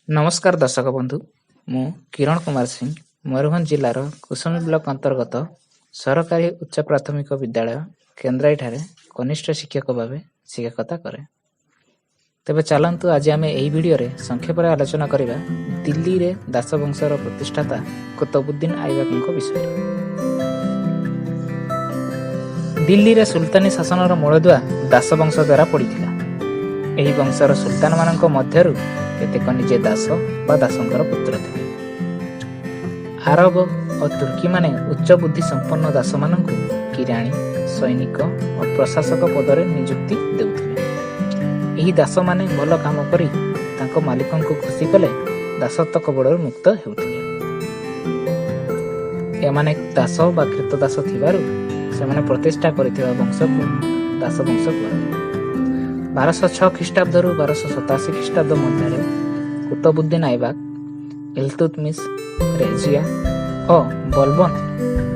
नमस्कार दर्शक बंधु मु किरण कुमार सिंह मयूरभंज जिलार कुसुमी ब्लॉक अंतर्गत सरकारी उच्च प्राथमिक विद्यालय केन्द्राई ठारे कनिष्ठ शिक्षक भाव शिक्षकता करे। तेबे चलतु आज आम यही भिडियो संक्षेप आलोचना करबा दिल्ली रे दास वंशर प्रतिष्ठाता कुतुबुद्दीन ऐबक विषय। दिल्ली रे सुल्तानी शासनर मूलदुआ दास वंश द्वारा पड़िथिला। एही वंशर सुल्तान मानक मध्यरु केतेक निजे दास बा दासंकर पुत्र थे। आरब और तुर्की माने उच्च बुद्धि संपन्न दास मानकु किराणी सैनिक और प्रशासक पदरे नियुक्ति देउथिले। एही दास माने भल काम करी तांको मालिकंकु खुशी कले दासत्व कबळर मुक्त हेउथिले। एमाने दास बा कृतदास थिबारु सेमाने प्रतिष्ठा करिथिबा वंशकु दास वंश कुहाଯାଏ। 1206 ख्रीष्टाब्द 1287 ख्रीष्टाब्द मध्य कुतुबुद्दीन ऐबक इल्तुतमिश रेजिया और बलबन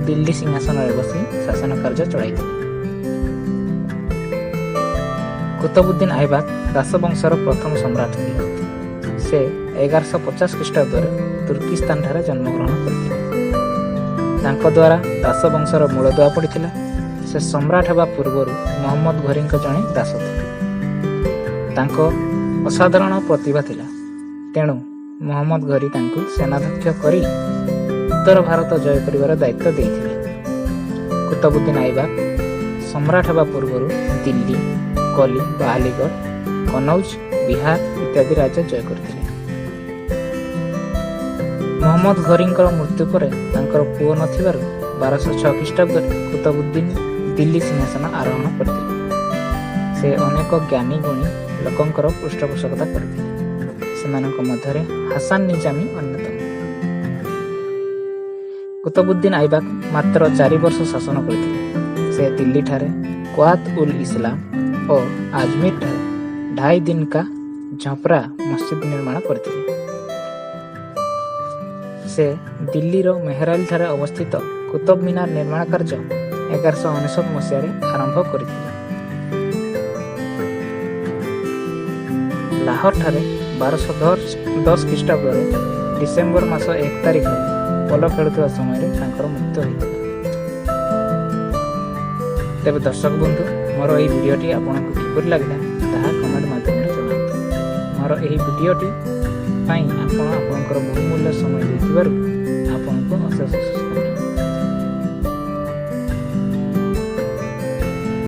दिल्ली सिंहासन बसी शासन कार्य चलाई। कुतुबुद्दीन ऐबक दास वंशर प्रथम सम्राट थे। से 1150 ख्रीष्टाब्द तुर्किस्तान ठारे जन्मग्रहण करथिले। तांको द्वारा दास वंशर मूलदुआ पड़िथिला। से सम्राट हेबा पूर्वरु मोहम्मद घोरीक जणे दास थे। तांको असाधारण प्रतिभा थिला। तेणु मोहम्मद घोरी तांको सेनाध्यक्ष करी उत्तर भारत जय करिवार दायित्व देइथिले। कुतुबुद्दीन ऐबक सम्राट हेबा पूर्वरु दिल्ली, कली बा अलीगढ़, कनौज, बिहार इत्यादि राज्य जय करथिले। मोहम्मद घोरींकर मृत्यु परे तांकर पुओ नथिबारु 1206 ख्रीष्टाब्द कुतुबुद्दीन दिल्ली सिंहासन आरोहण करथिले। से अनेक ज्ञानी गुणी लोकंकर पृष्ठपोषकता करथिले। सेमानक मध्यरे हासान निजामी अन्यतम। कुतुबुद्दीन ऐबक मात्र 4 वर्ष शासन करथिले। से दिल्ली ठारे क्वात उल इस्लाम और अजमेर ठारे 2.5 दिन का झपरा मस्जिद निर्माण करथिले। से दिल्ली रो मेहराल ठारे अवस्थित कुतुब मीनार निर्माण कार्य 1199 मसीह आरंभ करथिले। लाहौर ठारे 1210 ख्रीष्टाब्द डिसेम्बर मास 1 तारिख पोलो खेलुवा समय मृत्यु होता। तेज दर्शक बंधु मोर यही भिडियोटी आपको किपर लगे ताहा कमेंट माध्यम जनातु। मोर यही भिडियोटी आपणकर बहुमूल्य समय देथिबारु आपनको अशेष